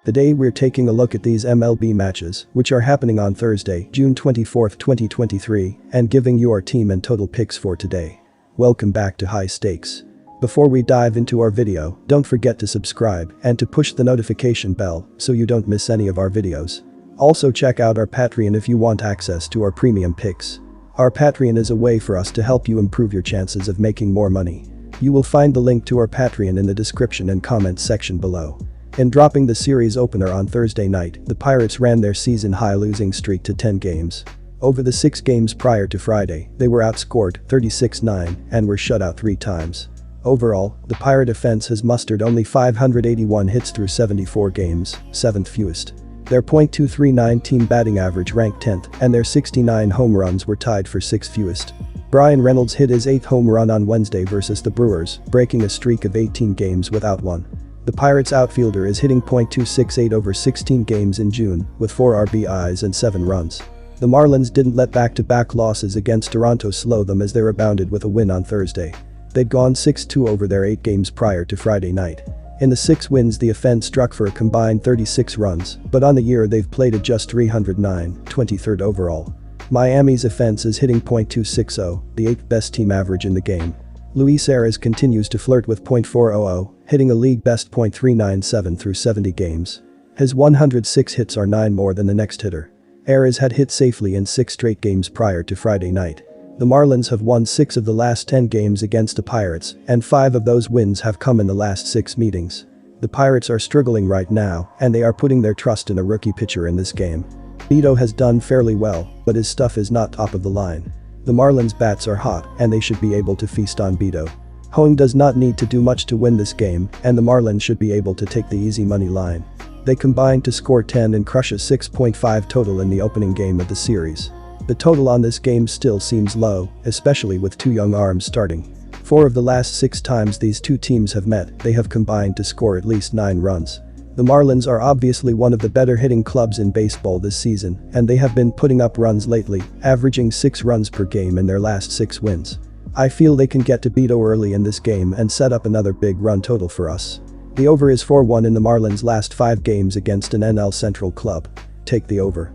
Today we're taking a look at these MLB matches, which are happening on Thursday, June 24, 2023, and giving you our team and total picks for today. Welcome back to High Stakes. Before we dive into our video, don't forget to subscribe and to push the notification bell so you don't miss any of our videos. Also check out our Patreon if you want access to our premium picks. Our Patreon is a way for us to help you improve your chances of making more money. You will find the link to our Patreon in the description and comments section below. In dropping the series opener on Thursday night, the Pirates ran their season-high losing streak to 10 games. Over the 6 games prior to Friday, they were outscored 36-9 and were shut out 3 times. Overall, the Pirate offense has mustered only 581 hits through 74 games, 7th fewest. Their .239 team batting average ranked 10th, and their 69 home runs were tied for 6th fewest. Brian Reynolds hit his 8th home run on Wednesday versus the Brewers, breaking a streak of 18 games without one. The Pirates outfielder is hitting .268 over 16 games in June, with 4 RBIs and 7 runs. The Marlins didn't let back-to-back losses against Toronto slow them as they rebounded with a win on Thursday. They'd gone 6-2 over their 8 games prior to Friday night. In the 6 wins, the offense struck for a combined 36 runs, but on the year they've played at just 309, 23rd overall. Miami's offense is hitting .260, the 8th best team average in the game. Luis Arias continues to flirt with .400, hitting a league-best .397 through 70 games. His 106 hits are 9 more than the next hitter. Arias had hit safely in 6 straight games prior to Friday night. The Marlins have won 6 of the last 10 games against the Pirates, and 5 of those wins have come in the last 6 meetings. The Pirates are struggling right now, and they are putting their trust in a rookie pitcher in this game. Beto has done fairly well, but his stuff is not top of the line. The Marlins' bats are hot, and they should be able to feast on Beto. Hoang does not need to do much to win this game, and the Marlins should be able to take the easy money line. They combined to score 10 and crush a 6.5 total in the opening game of the series. The total on this game still seems low, especially with 2 young arms starting. 4 of the last 6 times these 2 teams have met, they have combined to score at least 9 runs. The Marlins are obviously one of the better hitting clubs in baseball this season, and they have been putting up runs lately, averaging 6 runs per game in their last 6 wins. I feel they can get to Beto early in this game and set up another big run total for us. The over is 4-1 in the Marlins' last 5 games against an NL Central club. Take the over.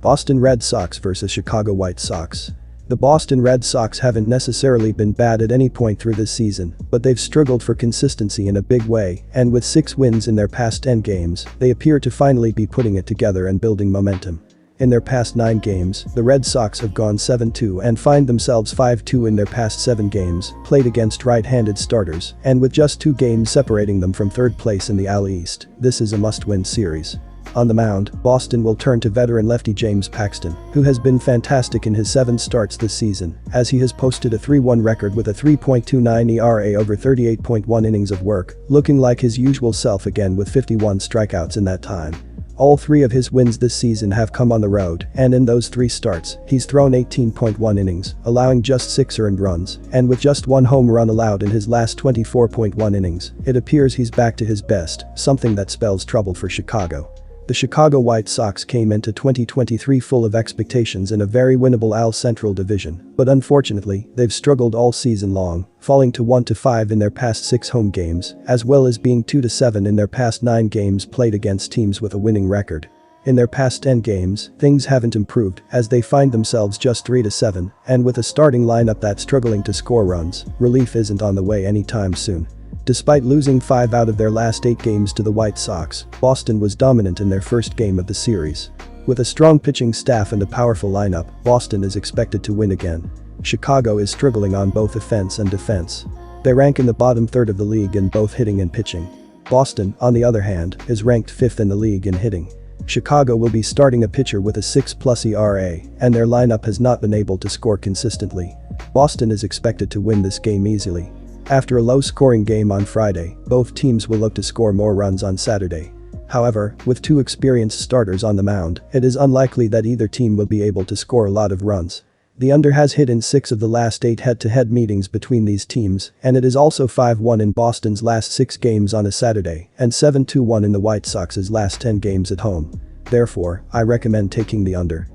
Boston Red Sox vs Chicago White Sox. The Boston Red Sox haven't necessarily been bad at any point through this season, but they've struggled for consistency in a big way, and with 6 wins in their past 10 games, they appear to finally be putting it together and building momentum. In their past 9 games, the Red Sox have gone 7-2 and find themselves 5-2 in their past 7 games, played against right-handed starters, and with just 2 games separating them from 3rd place in the AL East, this is a must-win series. On the mound, Boston will turn to veteran lefty James Paxton, who has been fantastic in his 7 starts this season, as he has posted a 3-1 record with a 3.29 ERA over 38.1 innings of work, looking like his usual self again with 51 strikeouts in that time. All 3 of his wins this season have come on the road, and in those 3 starts, he's thrown 18.1 innings, allowing just 6 earned runs, and with just 1 home run allowed in his last 24.1 innings, it appears he's back to his best, something that spells trouble for Chicago. The Chicago White Sox came into 2023 full of expectations in a very winnable AL Central division, but unfortunately, they've struggled all season long, falling to 1-5 in their past 6 home games, as well as being 2-7 in their past 9 games played against teams with a winning record. In their past 10 games, things haven't improved, as they find themselves just 3-7, and with a starting lineup that's struggling to score runs, relief isn't on the way anytime soon. Despite losing 5 out of their last 8 games to the White Sox, Boston was dominant in their first game of the series. With a strong pitching staff and a powerful lineup, Boston is expected to win again. Chicago is struggling on both offense and defense. They rank in the bottom third of the league in both hitting and pitching. Boston, on the other hand, is ranked 5th in the league in hitting. Chicago will be starting a pitcher with a 6+ ERA, and their lineup has not been able to score consistently. Boston is expected to win this game easily. After a low-scoring game on Friday, both teams will look to score more runs on Saturday. However, with 2 experienced starters on the mound, it is unlikely that either team will be able to score a lot of runs. The under has hit in 6 of the last 8 head-to-head meetings between these teams, and it is also 5-1 in Boston's last 6 games on a Saturday and 7-1 in the White Sox's last 10 games at home. Therefore, I recommend taking the under.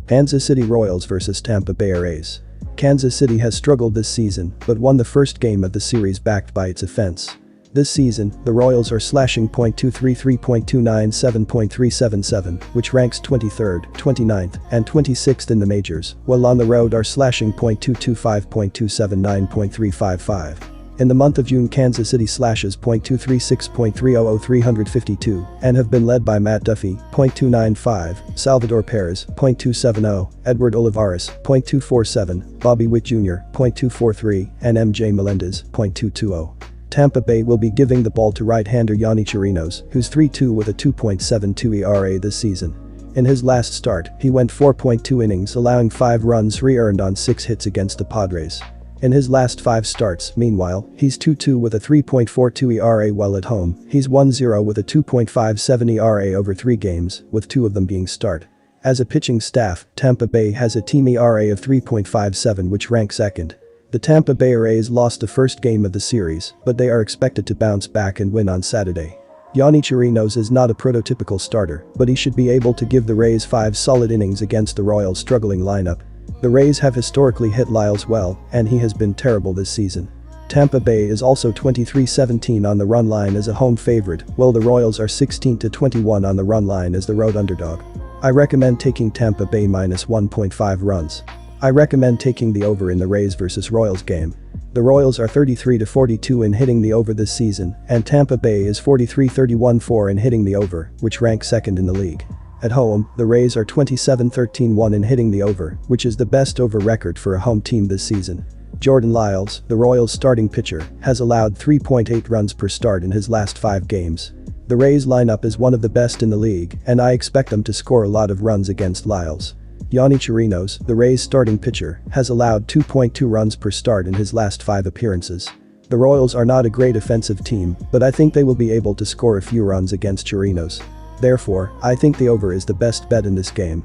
Kansas City Royals vs Tampa Bay Rays. Kansas City has struggled this season but won the first game of the series backed by its offense. This season, the Royals are slashing .233, .297, .377, which ranks 23rd, 29th, and 26th in the majors, while on the road are slashing .225, .279, .355. In the month of June, Kansas City slashes .236, .300, 352, and have been led by Matt Duffy, .295, Salvador Perez, .270, Edward Olivares, .247, Bobby Witt Jr., .243, and MJ Melendez, .220. Tampa Bay will be giving the ball to right-hander Yonny Chirinos, who's 3-2 with a 2.72 ERA this season. In his last start, he went 4.2 innings, allowing 5 runs re-earned on 6 hits against the Padres. In his last 5 starts, meanwhile, he's 2-2 with a 3.42 ERA while at home. He's 1-0 with a 2.57 ERA over 3 games, with 2 of them being start. As a pitching staff, Tampa Bay has a team ERA of 3.57, which ranks second. The Tampa Bay Rays lost the first game of the series, but they are expected to bounce back and win on Saturday. Yonny Chirinos is not a prototypical starter, but he should be able to give the Rays 5 solid innings against the Royals' struggling lineup. The Rays have historically hit Lyles well, and he has been terrible this season. Tampa Bay is also 23-17 on the run line as a home favorite, while the Royals are 16-21 on the run line as the road underdog. I recommend taking Tampa Bay minus 1.5 runs. I recommend taking the over in the Rays vs Royals game. The Royals are 33-42 in hitting the over this season, and Tampa Bay is 43-31-4 in hitting the over, which ranks second in the league. At home, the Rays are 27-13-1 in hitting the over, which is the best over record for a home team this season. Jordan Lyles, the Royals' starting pitcher, has allowed 3.8 runs per start in his last 5 games. The Rays lineup is one of the best in the league, and I expect them to score a lot of runs against Lyles. Yonny Chirinos, the Rays' starting pitcher, has allowed 2.2 runs per start in his last 5 appearances. The Royals are not a great offensive team, but I think they will be able to score a few runs against Chirinos. Therefore, I think the over is the best bet in this game.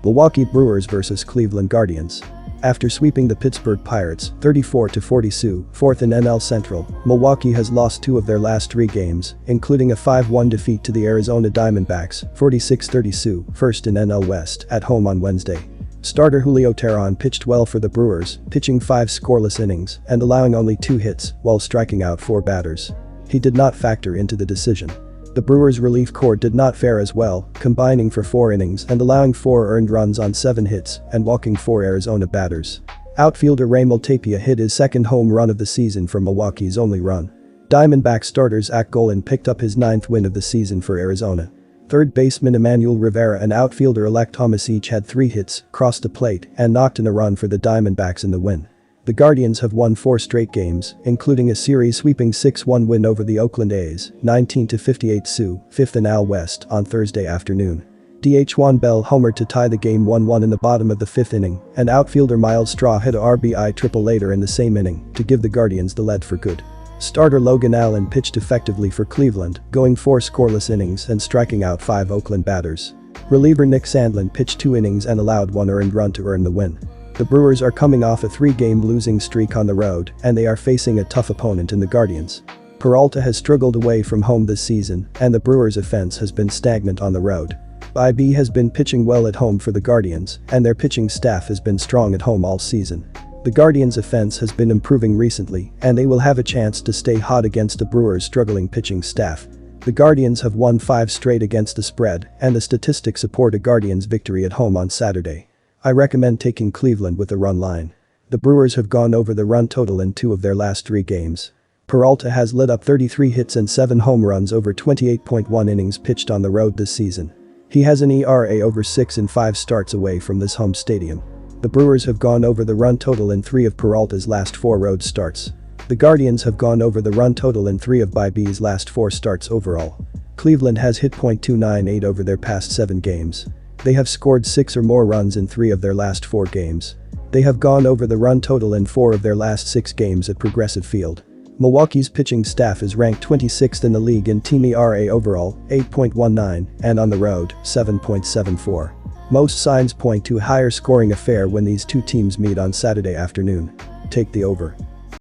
Milwaukee Brewers vs Cleveland Guardians. After sweeping the Pittsburgh Pirates 34-42, 4th in NL Central, Milwaukee has lost 2 of their last 3 games, including a 5-1 defeat to the Arizona Diamondbacks 46-32, 1st in NL West, at home on Wednesday. Starter Julio Teheran pitched well for the Brewers, pitching 5 scoreless innings and allowing only 2 hits while striking out 4 batters. He did not factor into the decision. The Brewers' relief corps did not fare as well, combining for 4 innings and allowing 4 earned runs on 7 hits and walking 4 Arizona batters. Outfielder Raimel Tapia hit his second home run of the season for Milwaukee's only run. Diamondback starter Zach Gallen picked up his 9th win of the season for Arizona. Third baseman Emmanuel Rivera and outfielder-elect Thomas each had 3 hits, crossed the plate, and knocked in a run for the Diamondbacks in the win. The Guardians have won 4 straight games, including a series-sweeping 6-1 win over the Oakland A's, 19-58 Sioux, 5th in AL West, on Thursday afternoon. DH Juan Bell homered to tie the game 1-1 in the bottom of the 5th inning, and outfielder Miles Straw hit a RBI triple later in the same inning to give the Guardians the lead for good. Starter Logan Allen pitched effectively for Cleveland, going 4 scoreless innings and striking out 5 Oakland batters. Reliever Nick Sandlin pitched 2 innings and allowed 1 earned run to earn the win. The Brewers are coming off a 3-game losing streak on the road, and they are facing a tough opponent in the Guardians. Peralta has struggled away from home this season, and the Brewers' offense has been stagnant on the road. IB has been pitching well at home for the Guardians, and their pitching staff has been strong at home all season. The Guardians' offense has been improving recently, and they will have a chance to stay hot against the Brewers' struggling pitching staff. The Guardians have won 5 straight against the spread, and the statistics support a Guardians victory at home on Saturday. I recommend taking Cleveland with the run line. The Brewers have gone over the run total in 2 of their last 3 games. Peralta has lit up 33 hits and 7 home runs over 28.1 innings pitched on the road this season. He has an ERA over 6 in 5 starts away from this home stadium. The Brewers have gone over the run total in 3 of Peralta's last 4 road starts. The Guardians have gone over the run total in 3 of IB's last 4 starts overall. Cleveland has hit .298 over their past 7 games. They have scored 6 or more runs in 3 of their last 4 games. They have gone over the run total in 4 of their last 6 games at Progressive Field. Milwaukee's pitching staff is ranked 26th in the league in team ERA overall, 8.19, and on the road, 7.74. Most signs point to a higher scoring affair when these 2 teams meet on Saturday afternoon. Take the over.